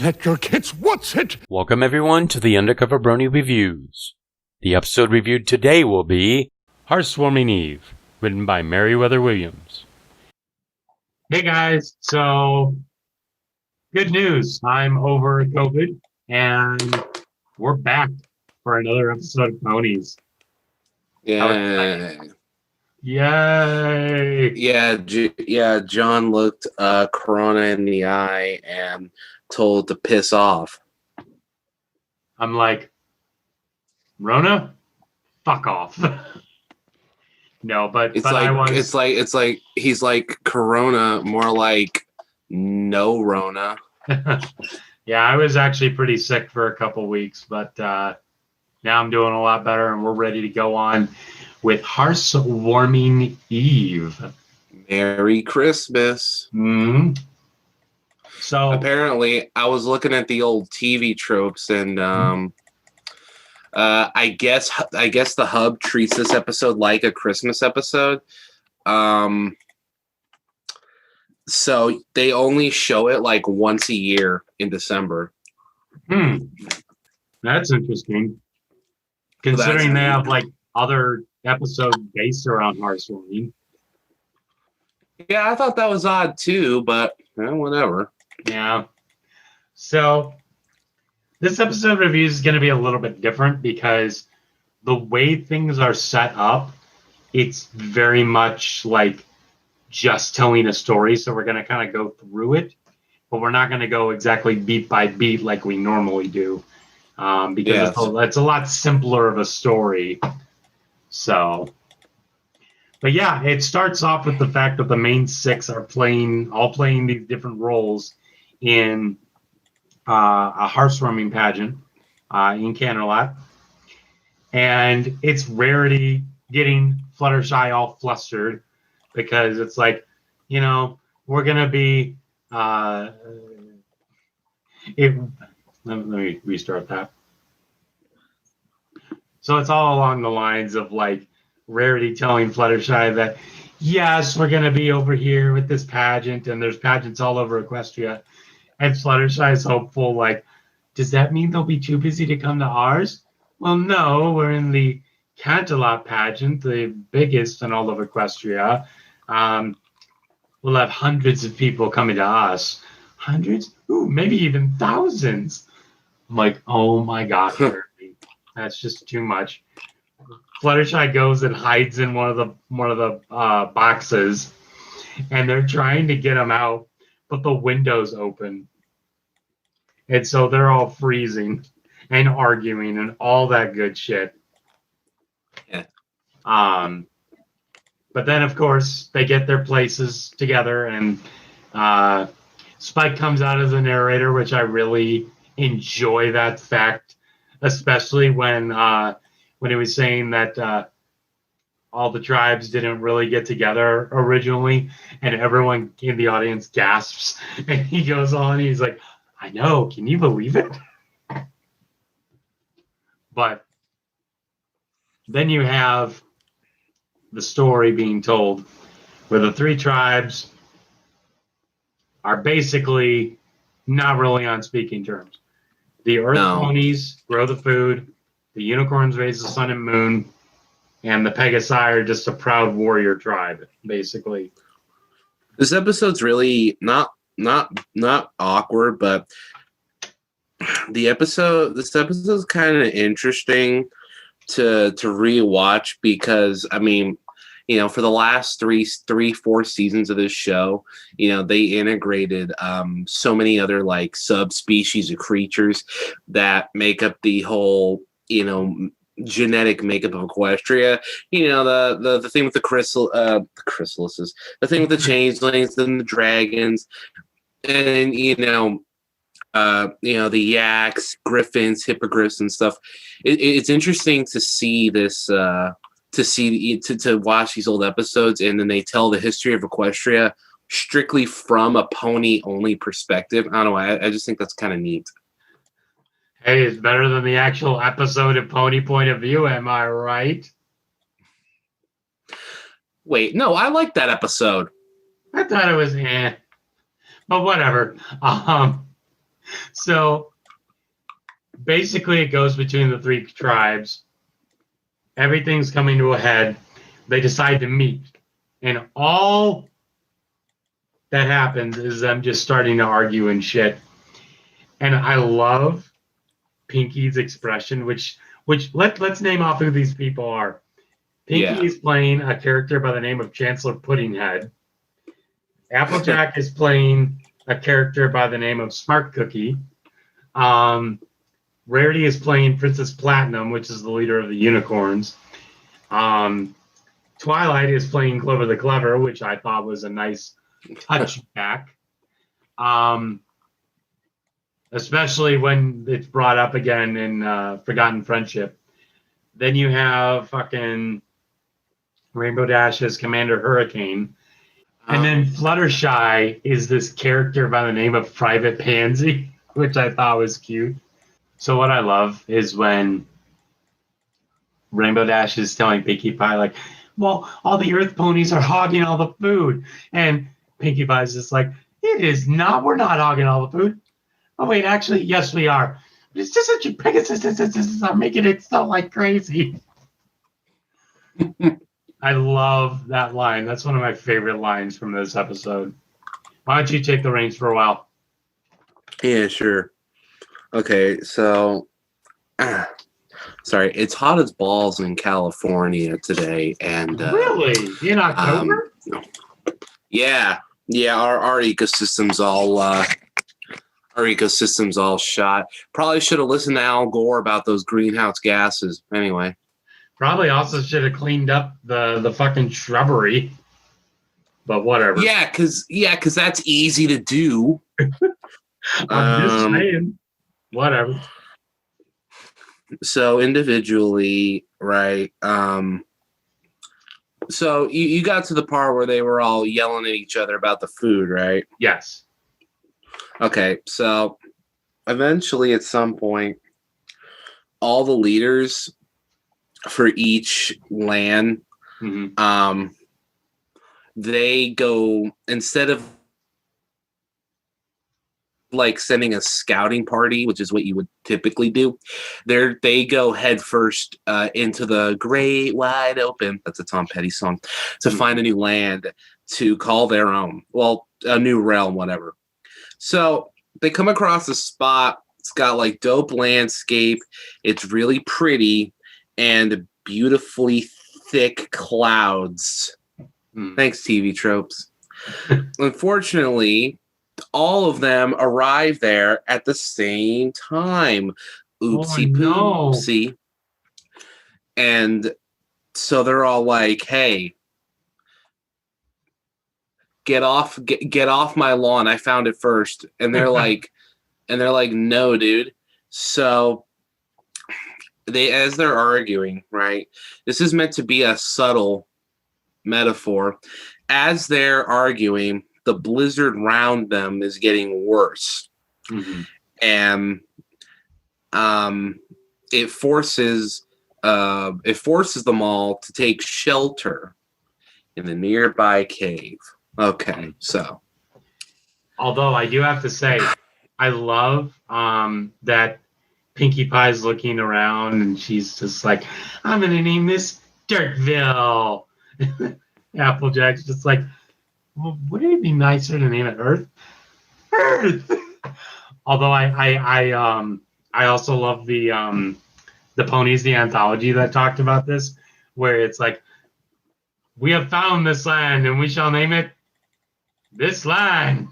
Let your kids what's it? Welcome everyone to the UndercoverBrony Reviews. The episode reviewed today will be Hearthswarming Eve, written by Meriwether Williams. Hey guys, so good news. I'm over COVID and we're back for another episode of Ponies. Yeah. Yay! Yeah, John looked Corona in the eye and told to piss off. I'm like, Rona? Fuck off. No, but It's I like he's like Corona, more like no Rona. Yeah, I was actually pretty sick for a couple weeks, but now I'm doing a lot better and we're ready to go on with Hearthswarming Eve. Merry Christmas. Mm-hmm. So apparently, I was looking at the old TV tropes, and I guess the hub treats this episode like a Christmas episode. So they only show it like once a year in December. That's interesting. Considering they have like other episodes based around Hearthswarming. Yeah, I thought that was odd too, but whatever. Yeah. So this episode review is going to be a little bit different because the way things are set up, it's very much like just telling a story. So we're going to kind of go through it, but we're not going to go exactly beat by beat like we normally do, because it's a lot simpler of a story. So, but yeah, it starts off with the fact that the main six are all playing these different roles in a Hearthswarming pageant in Canterlot. And it's Rarity getting Fluttershy all flustered because it's like, we're going to be... let me restart that. So it's all along the lines of like Rarity telling Fluttershy that, yes, we're going to be over here with this pageant, and there's pageants all over Equestria. And Fluttershy is hopeful, like, does that mean they'll be too busy to come to ours? Well, no, we're in the Canterlot pageant, the biggest in all of Equestria. We'll have hundreds of people coming to us. Hundreds? Ooh, maybe even thousands. I'm like, oh my gosh, Rarity. That's just too much. Fluttershy goes and hides in one of the boxes, and they're trying to get him out, but the window's open, and so they're all freezing and arguing and all that good shit. Yeah. But then of course they get their places together, and Spike comes out as a narrator, which I really enjoy that fact, especially when he was saying that all the tribes didn't really get together originally, and everyone in the audience gasps, and he goes on, he's like, I know, can you believe it? But then you have the story being told where the three tribes are basically not really on speaking terms. The Earth ponies grow the food, the unicorns raise the sun and moon, and the Pegasi are just a proud warrior tribe, basically. This episode's really not awkward, but this episode's kind of interesting to rewatch because, I mean, for the last 4 seasons of this show, they integrated so many other like subspecies of creatures that make up the whole, genetic makeup of Equestria. The thing with the chrysalises, the thing with the changelings, then the dragons, and the yaks, griffins, hippogriffs, and stuff. It's interesting to see this. To watch these old episodes, and then they tell the history of Equestria strictly from a pony only perspective. I don't know. I just think that's kind of neat. Hey, it's better than the actual episode of Pony Point of View, am I right? Wait, no, I like that episode. I thought it was but whatever. So basically, it goes between the three tribes. Everything's coming to a head. They decide to meet. And all that happens is them just starting to argue and shit. And I love Pinky's expression, which let's name off who these people are. Pinky is playing a character by the name of Chancellor Puddinghead. Applejack is playing a character by the name of Smart Cookie. Rarity is playing Princess Platinum, which is the leader of the unicorns. Twilight is playing Clover the Clever, which I thought was a nice touchback. Especially when it's brought up again in Forgotten Friendship. Then you have fucking Rainbow Dash as Commander Hurricane. And then Fluttershy is this character by the name of Private Pansy, which I thought was cute. So what I love is when Rainbow Dash is telling Pinkie Pie, like, well, all the Earth ponies are hogging all the food. And Pinkie Pie's just like, it is not. We're not hogging all the food. Oh, wait, actually, yes, we are. But it's just that you Pegasus are making it so like crazy. I love that line. That's one of my favorite lines from this episode. Why don't you take the reins for a while? Yeah, sure. Okay, so sorry, it's hot as balls in California today, and Really? In October? Yeah, our ecosystem's all shot. Probably should have listened to Al Gore about those greenhouse gases. Anyway, probably also should have cleaned up the fucking shrubbery. But whatever. Yeah, because that's easy to do. I'm just saying. Whatever. So individually, right? So you got to the part where they were all yelling at each other about the food, right? Yes. Okay, so eventually at some point, all the leaders for each land, they go, instead of like sending a scouting party, which is what you would typically do, they go head first into the great wide open, that's a Tom Petty song, to find a new land to call their own. Well, a new realm, whatever. So they come across a spot. It's got like dope landscape. It's really pretty and beautifully thick clouds. Thanks, TV tropes. Unfortunately, all of them arrive there at the same time. Oopsie poopsie. And so they're all like, hey, get off my lawn. I found it first. And they're like, no, dude. So as they're arguing, right? This is meant to be a subtle metaphor. As they're arguing, the blizzard around them is getting worse. And it forces them all to take shelter in the nearby cave. Okay, so. Although I do have to say, I love that Pinkie Pie's looking around and she's just like, I'm going to name this Dirtville. Applejack's just like, well, wouldn't it be nicer to name it Earth? Earth. Although I also love the ponies, the anthology that talked about this, where it's like, we have found this land and we shall name it this land.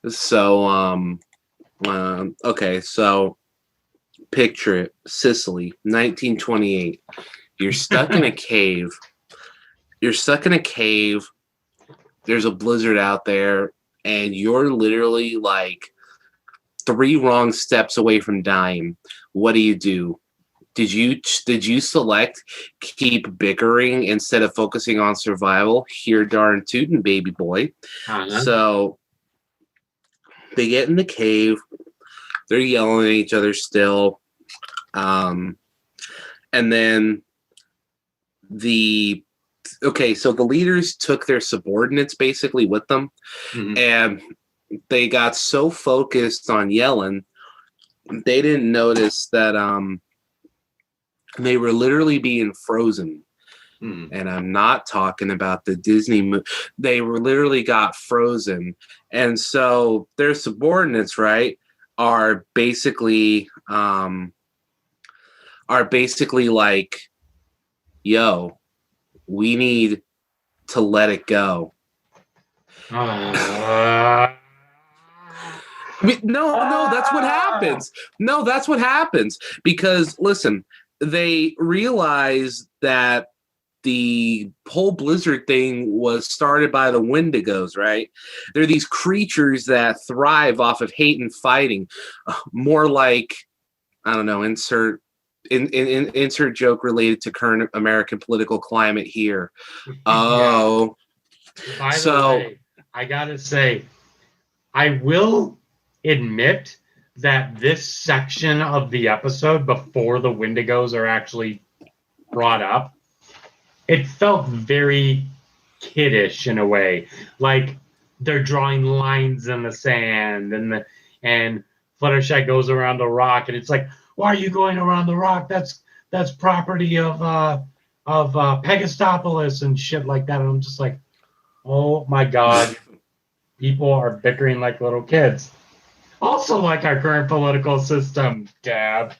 So okay, so picture it, Sicily, 1928. You're stuck in a cave. There's a blizzard out there, and you're literally like 3 wrong steps away from dying. What do? Did you select keep bickering instead of focusing on survival? Here darn tootin', baby boy. So they get in the cave. They're yelling at each other still. And then the okay, so the leaders took their subordinates basically with them, and they got so focused on yelling, they didn't notice that they were literally being frozen. And I'm not talking about the Disney movie. They were literally got frozen. And so their subordinates, right, are basically like, yo, we need to let it go. I mean, no, that's what happens. No, that's what happens. Because, listen, they realize that the whole Blizzard thing was started by the Wendigos, right? They're these creatures that thrive off of hate and fighting. More like, I don't know, insert joke related to current American political climate here. Oh. By the way, I gotta say, I will admit that this section of the episode, before the Wendigos are actually brought up, it felt very kiddish in a way. Like they're drawing lines in the sand, and Fluttershy goes around the rock, and it's like, why are you going around the rock? That's property of Pegastopolis and shit like that. And I'm just like, oh my god, people are bickering like little kids. Also, like our current political system, Gab.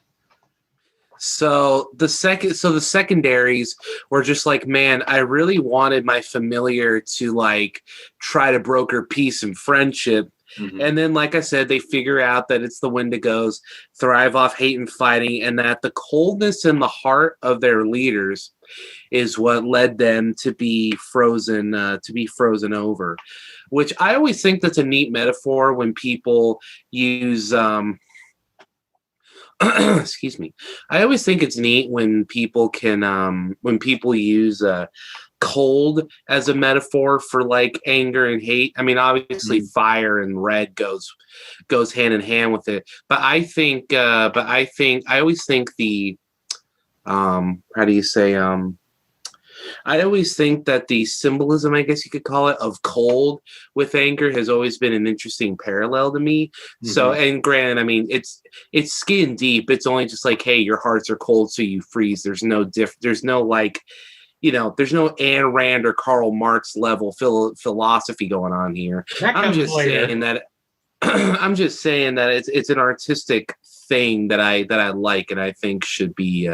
So the secondaries were just like, man, I really wanted my familiar to like try to broker peace and friendship. And then, like I said, they figure out that it's the Wendigos, thrive off hate and fighting, and that the coldness in the heart of their leaders is what led them to be frozen over. Which I always think that's a neat metaphor when people use excuse me. I always think it's neat when people use cold as a metaphor for like anger and hate. I mean, obviously fire and red goes hand in hand with it. But I always think the how do you say I always think that the symbolism, I guess you could call it, of cold with anger has always been an interesting parallel to me. So, and granted, I mean, it's skin deep. It's only just like, hey, your hearts are cold, so you freeze. There's no like, there's no Ayn Rand or Karl Marx level philosophy going on here. I'm just saying that it's an artistic thing that I like, and I think should be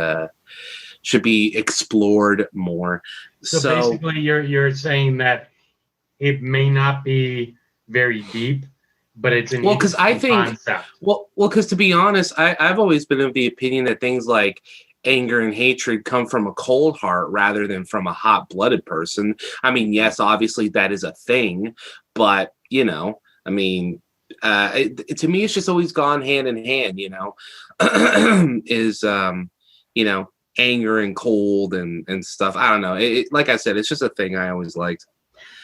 explored more. So basically, you're saying that it may not be very deep, but it's an concept. Because to be honest, I've always been of the opinion that things like anger and hatred come from a cold heart rather than from a hot-blooded person. I mean, yes, obviously that is a thing, but I mean, to me, it's just always gone hand in hand. Anger and cold and stuff. I don't know. Like I said, it's just a thing I always liked.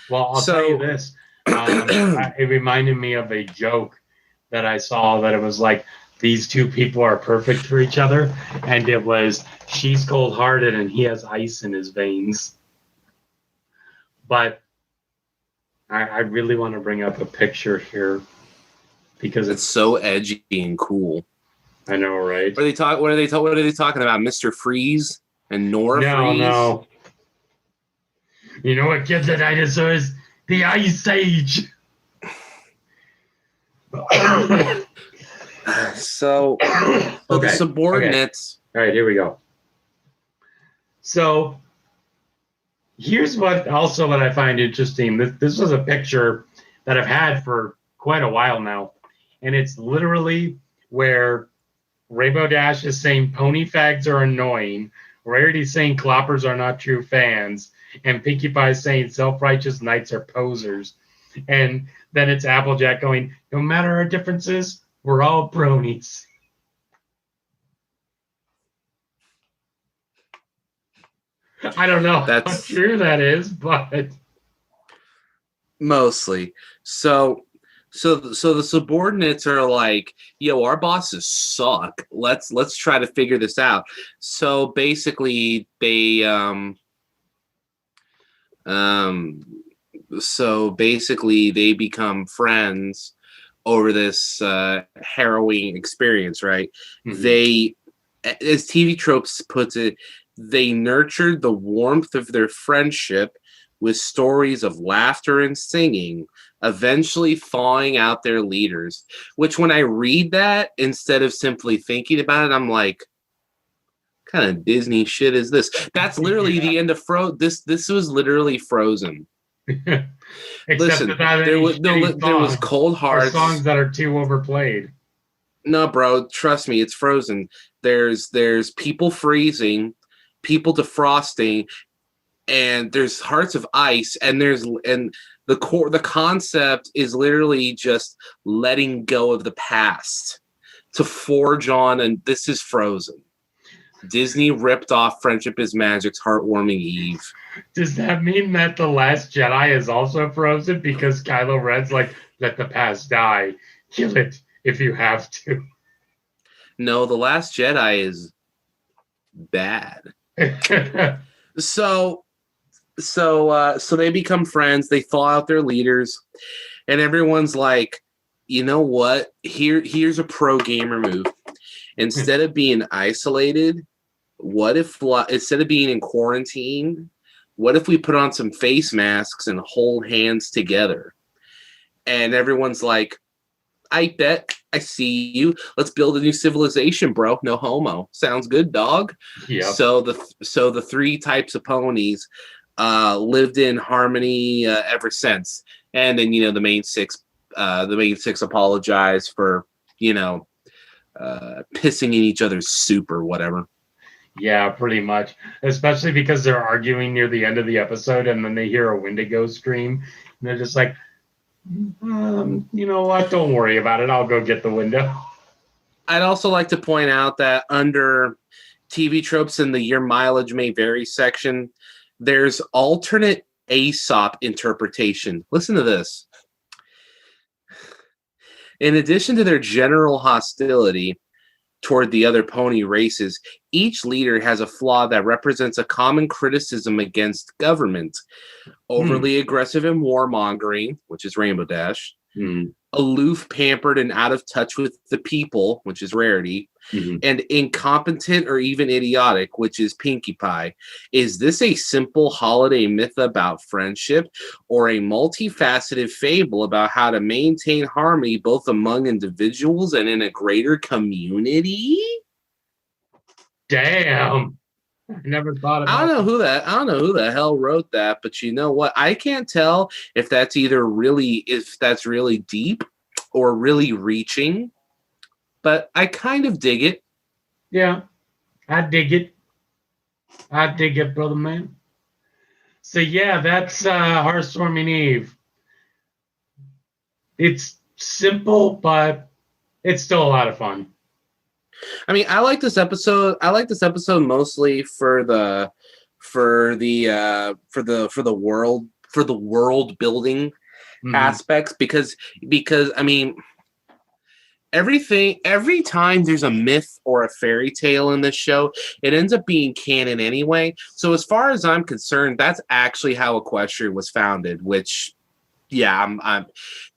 Well, I'll tell you this. It reminded me of a joke that I saw that it was like, these two people are perfect for each other. And it was, she's cold-hearted and he has ice in his veins. But I really want to bring up a picture here because it's so edgy and cool. I know, right? What are they talking about? Mr. Freeze and Nora Freeze? No. You know what gives the dinosaurs? The Ice Age. So the subordinates. Okay. All right, here we go. So here's what I find interesting. This was a picture that I've had for quite a while now. And it's literally where Rainbow Dash is saying pony fags are annoying, Rarity's saying cloppers are not true fans, and Pinkie Pie's saying self-righteous knights are posers. And then it's Applejack going, no matter our differences, we're all bronies. I don't know how true that is, but mostly. So the subordinates are like, yo, our bosses suck. Let's try to figure this out. So basically they So basically, they become friends over this harrowing experience, right? Mhm. They, as TV Tropes puts it, they nurtured the warmth of their friendship with stories of laughter and singing, eventually thawing out their leaders. Which, when I read that, instead of simply thinking about it, I'm like, kind of Disney shit is this? That's literally the end of This was literally Frozen. Except Listen, without any shitty there was songs Cold or Hearts. songs that are too overplayed. No, bro, trust me, it's Frozen. There's people freezing, people defrosting, and there's Hearts of Ice, and the concept is literally just letting go of the past to forge on, and this is Frozen. Disney ripped off Friendship is Magic's Heartwarming Eve. Does that mean that The Last Jedi is also Frozen because Kylo Ren's like, let the past die, kill it if you have to? No, The Last Jedi is bad. So they become friends. They thaw out their leaders, and everyone's like, you know what? Here's a pro gamer move. Instead of being isolated, what if instead of being in quarantine, what if we put on some face masks and hold hands together? And everyone's like, I bet. I see you. Let's build a new civilization, bro. No homo. Sounds good, dog. Yep. So the three types of ponies lived in harmony ever since. And then the main six apologize for pissing in each other's soup or whatever. Yeah, pretty much. Especially because they're arguing near the end of the episode, and then they hear a Wendigo scream, and they're just like, you know what? Don't worry about it. I'll go get the window. I'd also like to point out that under TV Tropes in the Your Mileage May Vary section, there's alternate Aesop interpretation. Listen to this. In addition to their general hostility toward the other pony races, each leader has a flaw that represents a common criticism against government. Overly aggressive and warmongering, which is Rainbow Dash. Aloof, pampered, and out of touch with the people, which is Rarity. And incompetent or even idiotic, which is Pinkie Pie. Is this a simple holiday myth about friendship, or a multifaceted fable about how to maintain harmony both among individuals and in a greater community? Damn. I never thought about I don't know who the hell wrote that, but you know what? I can't tell if that's really deep or really reaching, but I kind of dig it. Yeah, I dig it. Brother man. So yeah, that's Hearthswarming Eve. It's simple, but it's still a lot of fun. I mean, I like this episode. I like this episode mostly for the world building aspects because I mean, every time there's a myth or a fairy tale in this show, it ends up being canon anyway. So as far as I'm concerned, that's actually how Equestria was founded, which I'm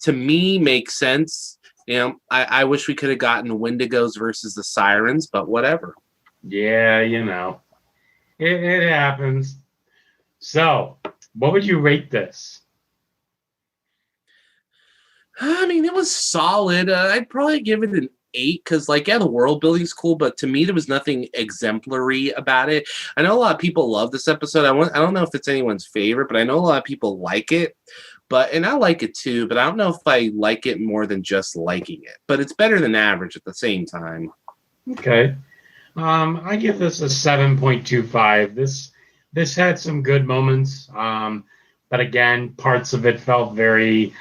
to me makes sense. I wish we could have gotten Wendigos versus the Sirens, but whatever. Yeah, it happens. So, what would you rate this? I mean, it was solid. I'd probably give it an 8 because, the world building's cool, but to me, there was nothing exemplary about it. I know a lot of people love this episode. I don't know if it's anyone's favorite, but I know a lot of people like it. And I like it too, but I don't know if I like it more than just liking it. But it's better than average at the same time. Okay. I give this a 7.25. This had some good moments. But again, parts of it felt very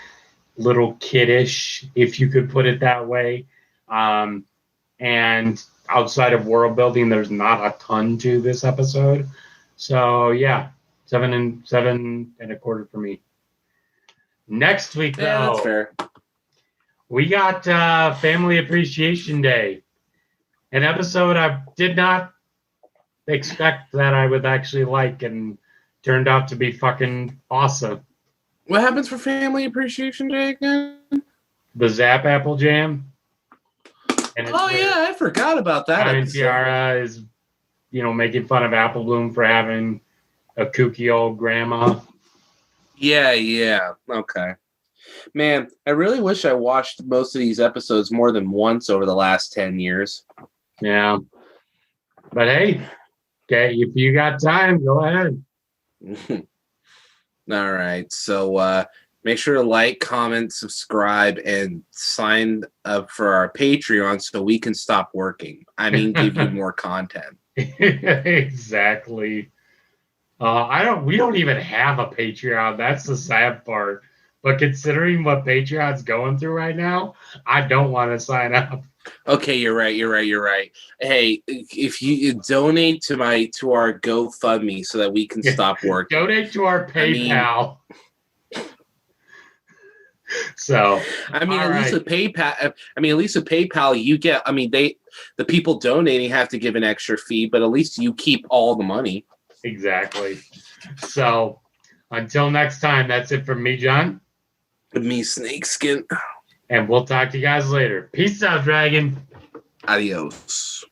little kiddish, if you could put it that way. And outside of world building, there's not a ton to this episode. So yeah, 7 and a quarter for me. Next week, though, that's fair. We got Family Appreciation Day, an episode I did not expect that I would actually like and turned out to be fucking awesome. What happens for Family Appreciation Day again? The Zap Apple Jam. And Oh yeah, I forgot about that. And Tiara is, making fun of Apple Bloom for having a kooky old grandma. Yeah. Okay. Man, I really wish I watched most of these episodes more than once over the last 10 years. Yeah. But hey, okay, if you got time, go ahead. All right. So make sure to like, comment, subscribe, and sign up for our Patreon so we can stop working. I mean, give you more content. Exactly. We don't even have a Patreon. That's the sad part. But considering what Patreon's going through right now, I don't want to sign up. Okay, you're right. Hey, if you donate to our GoFundMe so that we can stop working. Donate to our PayPal. At least with PayPal, you get. The people donating have to give an extra fee, but at least you keep all the money. Exactly. So, until next time, that's it from me, John. With me, Snakeskin. And we'll talk to you guys later. Peace out, Dragon. Adios.